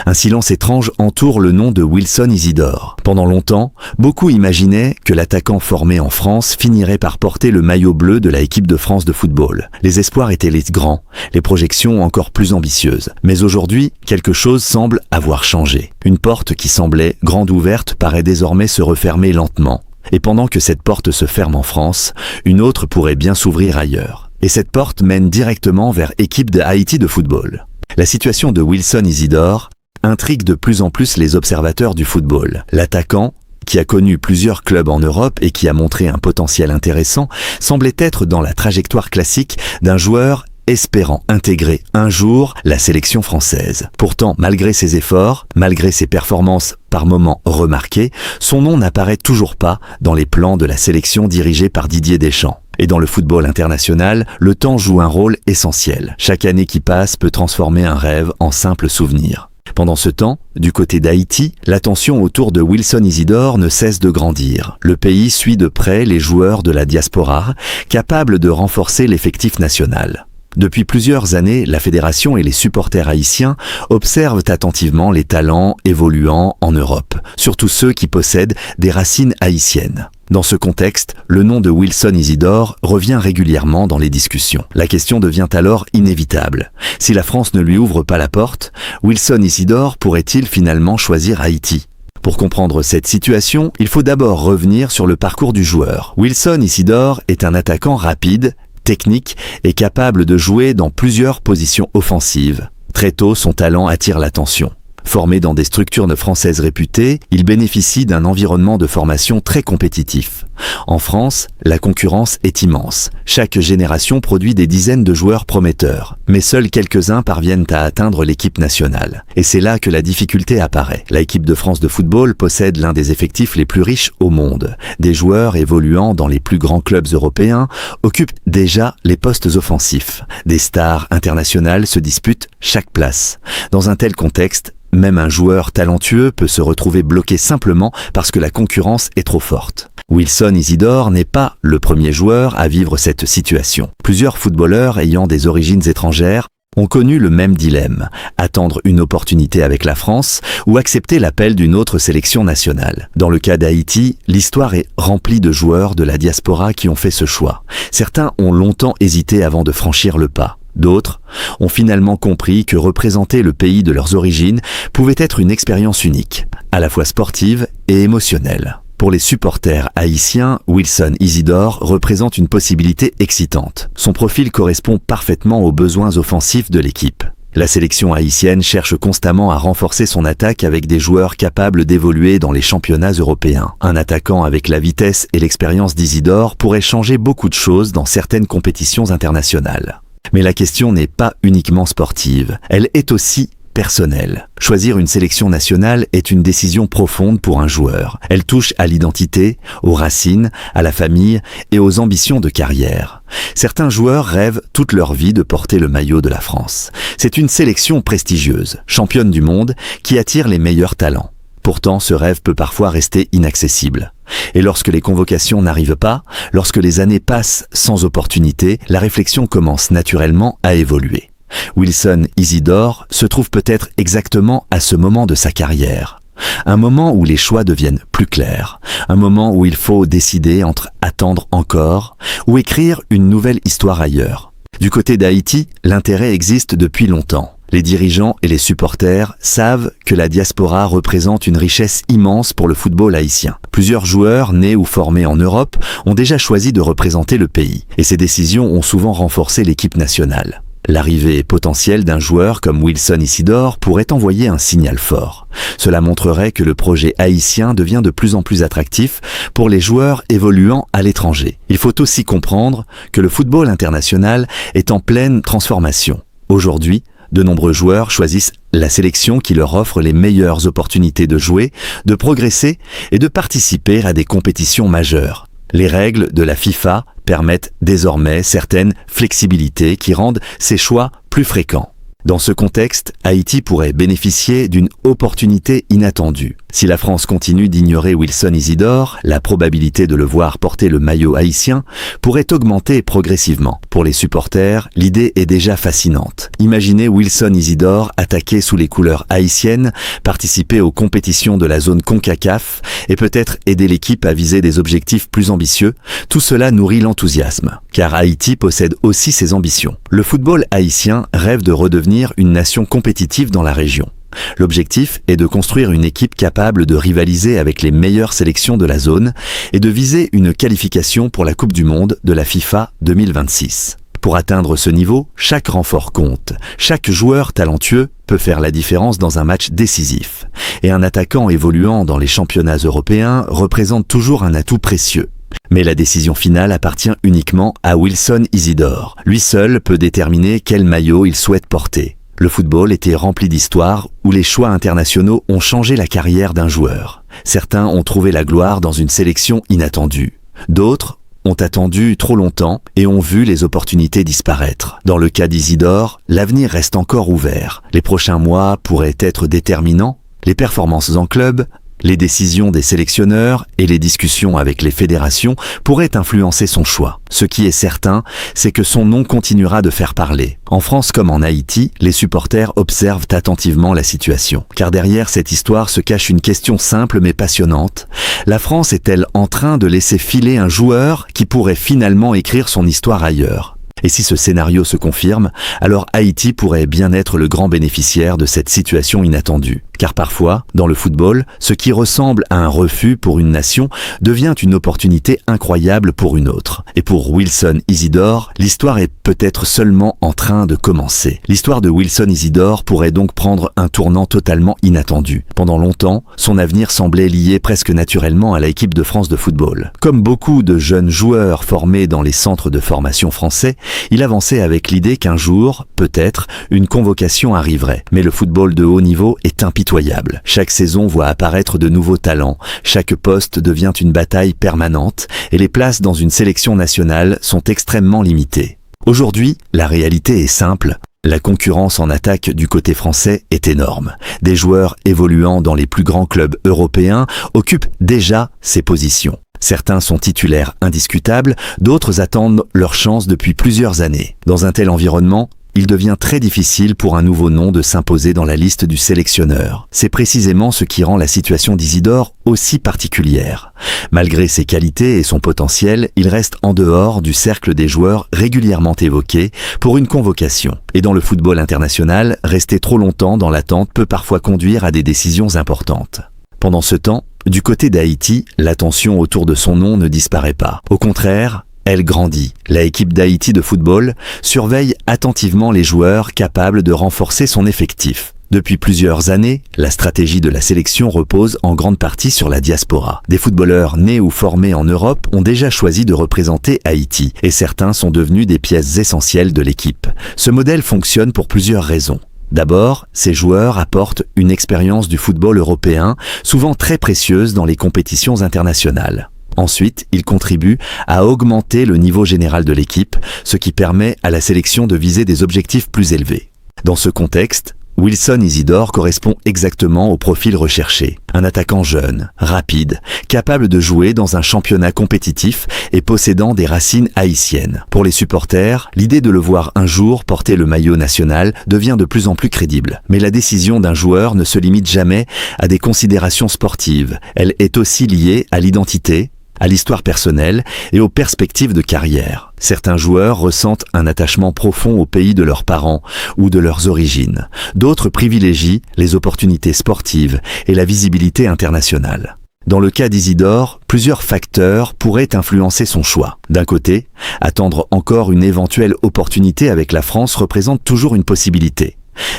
Un silence étrange entoure le nom de Wilson Isidore. Pendant longtemps, beaucoup imaginaient que l'attaquant formé en France finirait par porter le maillot bleu de la équipe de France de football. Les espoirs étaient les grands, les projections encore plus ambitieuses. Mais aujourd'hui, quelque chose semble avoir changé. Une porte qui semblait grande ouverte paraît désormais se refermer lentement. Et pendant que cette porte se ferme en France, une autre pourrait bien s'ouvrir ailleurs. Et cette porte mène directement vers l'équipe de Haïti de football. La situation de Wilson Isidore intrigue de plus en plus les observateurs du football. L'attaquant, qui a connu plusieurs clubs en Europe et qui a montré un potentiel intéressant, semblait être dans la trajectoire classique d'un joueur espérant intégrer un jour la sélection française. Pourtant, malgré ses efforts, malgré ses performances par moments remarquées, son nom n'apparaît toujours pas dans les plans de la sélection dirigée par Didier Deschamps. Et dans le football international, le temps joue un rôle essentiel. Chaque année qui passe peut transformer un rêve en simple souvenir. Pendant ce temps, du côté d'Haïti, l'attention autour de Wilson Isidore ne cesse de grandir. Le pays suit de près les joueurs de la diaspora, capables de renforcer l'effectif national. Depuis plusieurs années, la fédération et les supporters haïtiens observent attentivement les talents évoluant en Europe, surtout ceux qui possèdent des racines haïtiennes. Dans ce contexte, le nom de Wilson Isidore revient régulièrement dans les discussions. La question devient alors inévitable. Si la France ne lui ouvre pas la porte, Wilson Isidore pourrait-il finalement choisir Haïti ? Pour comprendre cette situation, il faut d'abord revenir sur le parcours du joueur. Wilson Isidore est un attaquant rapide, technique et capable de jouer dans plusieurs positions offensives. Très tôt, son talent attire l'attention. Formé dans des structures françaises réputées, il bénéficie d'un environnement de formation très compétitif. En France, la concurrence est immense. Chaque génération produit des dizaines de joueurs prometteurs, mais seuls quelques-uns parviennent à atteindre l'équipe nationale. Et c'est là que la difficulté apparaît. L'équipe de France de football possède l'un des effectifs les plus riches au monde. Des joueurs évoluant dans les plus grands clubs européens occupent déjà les postes offensifs. Des stars internationales se disputent chaque place. Dans un tel contexte, même un joueur talentueux peut se retrouver bloqué simplement parce que la concurrence est trop forte. Wilson Isidore n'est pas le premier joueur à vivre cette situation. Plusieurs footballeurs ayant des origines étrangères ont connu le même dilemme, attendre une opportunité avec la France ou accepter l'appel d'une autre sélection nationale. Dans le cas d'Haïti, l'histoire est remplie de joueurs de la diaspora qui ont fait ce choix. Certains ont longtemps hésité avant de franchir le pas. D'autres ont finalement compris que représenter le pays de leurs origines pouvait être une expérience unique, à la fois sportive et émotionnelle. Pour les supporters haïtiens, Wilson Isidore représente une possibilité excitante. Son profil correspond parfaitement aux besoins offensifs de l'équipe. La sélection haïtienne cherche constamment à renforcer son attaque avec des joueurs capables d'évoluer dans les championnats européens. Un attaquant avec la vitesse et l'expérience d'Isidore pourrait changer beaucoup de choses dans certaines compétitions internationales. Mais la question n'est pas uniquement sportive, elle est aussi personnelle. Choisir une sélection nationale est une décision profonde pour un joueur. Elle touche à l'identité, aux racines, à la famille et aux ambitions de carrière. Certains joueurs rêvent toute leur vie de porter le maillot de la France. C'est une sélection prestigieuse, championne du monde, qui attire les meilleurs talents. Pourtant, ce rêve peut parfois rester inaccessible. Et lorsque les convocations n'arrivent pas, lorsque les années passent sans opportunité, la réflexion commence naturellement à évoluer. Wilson Isidore se trouve peut-être exactement à ce moment de sa carrière. Un moment où les choix deviennent plus clairs. Un moment où il faut décider entre attendre encore ou écrire une nouvelle histoire ailleurs. Du côté d'Haïti, l'intérêt existe depuis longtemps. Les dirigeants et les supporters savent que la diaspora représente une richesse immense pour le football haïtien. Plusieurs joueurs nés ou formés en Europe ont déjà choisi de représenter le pays, et ces décisions ont souvent renforcé l'équipe nationale. L'arrivée potentielle d'un joueur comme Wilson Isidore pourrait envoyer un signal fort. Cela montrerait que le projet haïtien devient de plus en plus attractif pour les joueurs évoluant à l'étranger. Il faut aussi comprendre que le football international est en pleine transformation. Aujourd'hui, de nombreux joueurs choisissent la sélection qui leur offre les meilleures opportunités de jouer, de progresser et de participer à des compétitions majeures. Les règles de la FIFA permettent désormais certaines flexibilités qui rendent ces choix plus fréquents. Dans ce contexte, Haïti pourrait bénéficier d'une opportunité inattendue. Si la France continue d'ignorer Wilson Isidore, la probabilité de le voir porter le maillot haïtien pourrait augmenter progressivement. Pour les supporters, l'idée est déjà fascinante. Imaginez Wilson Isidore attaquer sous les couleurs haïtiennes, participer aux compétitions de la zone CONCACAF et peut-être aider l'équipe à viser des objectifs plus ambitieux. Tout cela nourrit l'enthousiasme, car Haïti possède aussi ses ambitions. Le football haïtien rêve de redevenir une nation compétitive dans la région. L'objectif est de construire une équipe capable de rivaliser avec les meilleures sélections de la zone et de viser une qualification pour la Coupe du Monde de la FIFA 2026. Pour atteindre ce niveau, chaque renfort compte. Chaque joueur talentueux peut faire la différence dans un match décisif. Et un attaquant évoluant dans les championnats européens représente toujours un atout précieux. Mais la décision finale appartient uniquement à Wilson Isidore. Lui seul peut déterminer quel maillot il souhaite porter. Le football était rempli d'histoires où les choix internationaux ont changé la carrière d'un joueur. Certains ont trouvé la gloire dans une sélection inattendue. D'autres ont attendu trop longtemps et ont vu les opportunités disparaître. Dans le cas d'Isidore, l'avenir reste encore ouvert. Les prochains mois pourraient être déterminants. Les performances en club, les décisions des sélectionneurs et les discussions avec les fédérations pourraient influencer son choix. Ce qui est certain, c'est que son nom continuera de faire parler. En France comme en Haïti, les supporters observent attentivement la situation. Car derrière cette histoire se cache une question simple mais passionnante. La France est-elle en train de laisser filer un joueur qui pourrait finalement écrire son histoire ailleurs ? Et si ce scénario se confirme, alors Haïti pourrait bien être le grand bénéficiaire de cette situation inattendue. Car parfois, dans le football, ce qui ressemble à un refus pour une nation devient une opportunité incroyable pour une autre. Et pour Wilson Isidore, l'histoire est peut-être seulement en train de commencer. L'histoire de Wilson Isidore pourrait donc prendre un tournant totalement inattendu. Pendant longtemps, son avenir semblait lié presque naturellement à l'équipe de France de football. Comme beaucoup de jeunes joueurs formés dans les centres de formation français, il avançait avec l'idée qu'un jour, peut-être, une convocation arriverait. Mais le football de haut niveau est impitoyable. Chaque saison voit apparaître de nouveaux talents, chaque poste devient une bataille permanente et les places dans une sélection nationale sont extrêmement limitées. Aujourd'hui, la réalité est simple. La concurrence en attaque du côté français est énorme. Des joueurs évoluant dans les plus grands clubs européens occupent déjà ces positions. Certains sont titulaires indiscutables, d'autres attendent leur chance depuis plusieurs années. Dans un tel environnement, il devient très difficile pour un nouveau nom de s'imposer dans la liste du sélectionneur. C'est précisément ce qui rend la situation d'Isidore aussi particulière. Malgré ses qualités et son potentiel, il reste en dehors du cercle des joueurs régulièrement évoqués pour une convocation. Et dans le football international, rester trop longtemps dans l'attente peut parfois conduire à des décisions importantes. Pendant ce temps, du côté d'Haïti, l'attention autour de son nom ne disparaît pas. Au contraire, elle grandit. La équipe d'Haïti de football surveille attentivement les joueurs capables de renforcer son effectif. Depuis plusieurs années, la stratégie de la sélection repose en grande partie sur la diaspora. Des footballeurs nés ou formés en Europe ont déjà choisi de représenter Haïti et certains sont devenus des pièces essentielles de l'équipe. Ce modèle fonctionne pour plusieurs raisons. D'abord, ces joueurs apportent une expérience du football européen, souvent très précieuse dans les compétitions internationales. Ensuite, ils contribuent à augmenter le niveau général de l'équipe, ce qui permet à la sélection de viser des objectifs plus élevés. Dans ce contexte, Wilson Isidore correspond exactement au profil recherché. Un attaquant jeune, rapide, capable de jouer dans un championnat compétitif et possédant des racines haïtiennes. Pour les supporters, l'idée de le voir un jour porter le maillot national devient de plus en plus crédible. Mais la décision d'un joueur ne se limite jamais à des considérations sportives. Elle est aussi liée à l'identité, à l'histoire personnelle et aux perspectives de carrière. Certains joueurs ressentent un attachement profond au pays de leurs parents ou de leurs origines. D'autres privilégient les opportunités sportives et la visibilité internationale. Dans le cas d'Isidore, plusieurs facteurs pourraient influencer son choix. D'un côté, attendre encore une éventuelle opportunité avec la France représente toujours une possibilité,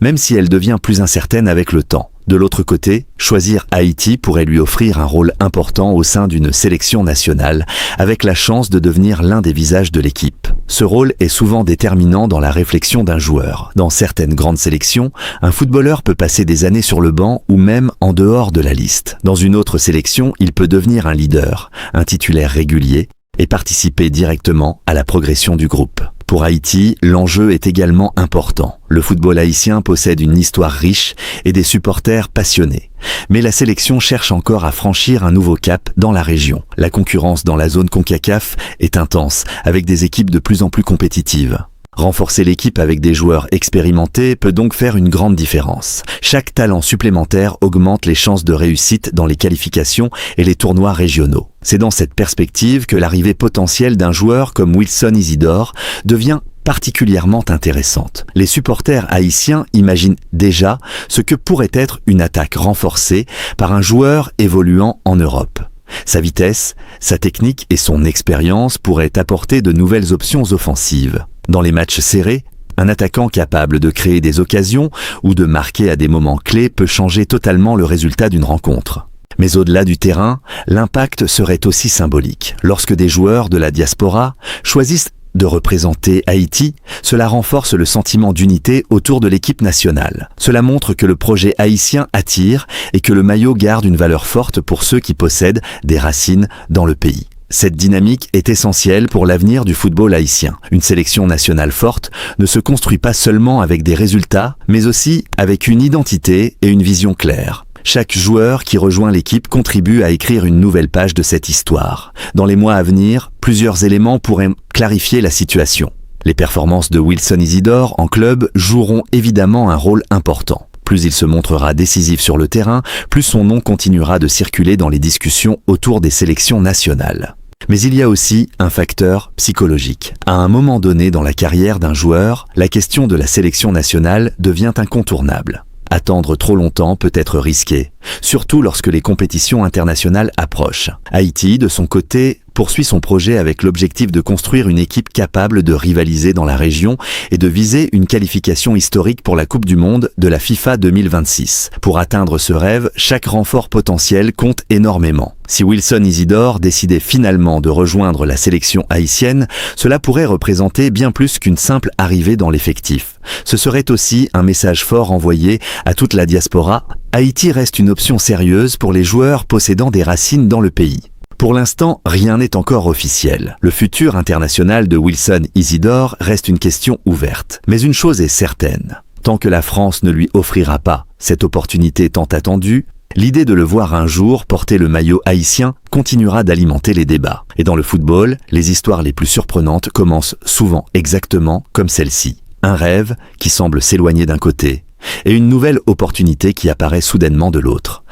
même si elle devient plus incertaine avec le temps. De l'autre côté, choisir Haïti pourrait lui offrir un rôle important au sein d'une sélection nationale, avec la chance de devenir l'un des visages de l'équipe. Ce rôle est souvent déterminant dans la réflexion d'un joueur. Dans certaines grandes sélections, un footballeur peut passer des années sur le banc ou même en dehors de la liste. Dans une autre sélection, il peut devenir un leader, un titulaire régulier et participer directement à la progression du groupe. Pour Haïti, l'enjeu est également important. Le football haïtien possède une histoire riche et des supporters passionnés. Mais la sélection cherche encore à franchir un nouveau cap dans la région. La concurrence dans la zone CONCACAF est intense, avec des équipes de plus en plus compétitives. Renforcer l'équipe avec des joueurs expérimentés peut donc faire une grande différence. Chaque talent supplémentaire augmente les chances de réussite dans les qualifications et les tournois régionaux. C'est dans cette perspective que l'arrivée potentielle d'un joueur comme Wilson Isidore devient particulièrement intéressante. Les supporters haïtiens imaginent déjà ce que pourrait être une attaque renforcée par un joueur évoluant en Europe. Sa vitesse, sa technique et son expérience pourraient apporter de nouvelles options offensives. Dans les matchs serrés, un attaquant capable de créer des occasions ou de marquer à des moments clés peut changer totalement le résultat d'une rencontre. Mais au-delà du terrain, l'impact serait aussi symbolique. Lorsque des joueurs de la diaspora choisissent de représenter Haïti, cela renforce le sentiment d'unité autour de l'équipe nationale. Cela montre que le projet haïtien attire et que le maillot garde une valeur forte pour ceux qui possèdent des racines dans le pays. Cette dynamique est essentielle pour l'avenir du football haïtien. Une sélection nationale forte ne se construit pas seulement avec des résultats, mais aussi avec une identité et une vision claire. Chaque joueur qui rejoint l'équipe contribue à écrire une nouvelle page de cette histoire. Dans les mois à venir, plusieurs éléments pourraient clarifier la situation. Les performances de Wilson Isidore en club joueront évidemment un rôle important. Plus il se montrera décisif sur le terrain, plus son nom continuera de circuler dans les discussions autour des sélections nationales. Mais il y a aussi un facteur psychologique. À un moment donné dans la carrière d'un joueur, la question de la sélection nationale devient incontournable. Attendre trop longtemps peut être risqué, surtout lorsque les compétitions internationales approchent. Haïti, de son côté, poursuit son projet avec l'objectif de construire une équipe capable de rivaliser dans la région et de viser une qualification historique pour la Coupe du Monde de la FIFA 2026. Pour atteindre ce rêve, chaque renfort potentiel compte énormément. Si Wilson Isidore décidait finalement de rejoindre la sélection haïtienne, cela pourrait représenter bien plus qu'une simple arrivée dans l'effectif. Ce serait aussi un message fort envoyé à toute la diaspora. Haïti reste une option sérieuse pour les joueurs possédant des racines dans le pays. Pour l'instant, rien n'est encore officiel. Le futur international de Wilson Isidore reste une question ouverte. Mais une chose est certaine, tant que la France ne lui offrira pas cette opportunité tant attendue, l'idée de le voir un jour porter le maillot haïtien continuera d'alimenter les débats. Et dans le football, les histoires les plus surprenantes commencent souvent exactement comme celle-ci. Un rêve qui semble s'éloigner d'un côté et une nouvelle opportunité qui apparaît soudainement de l'autre.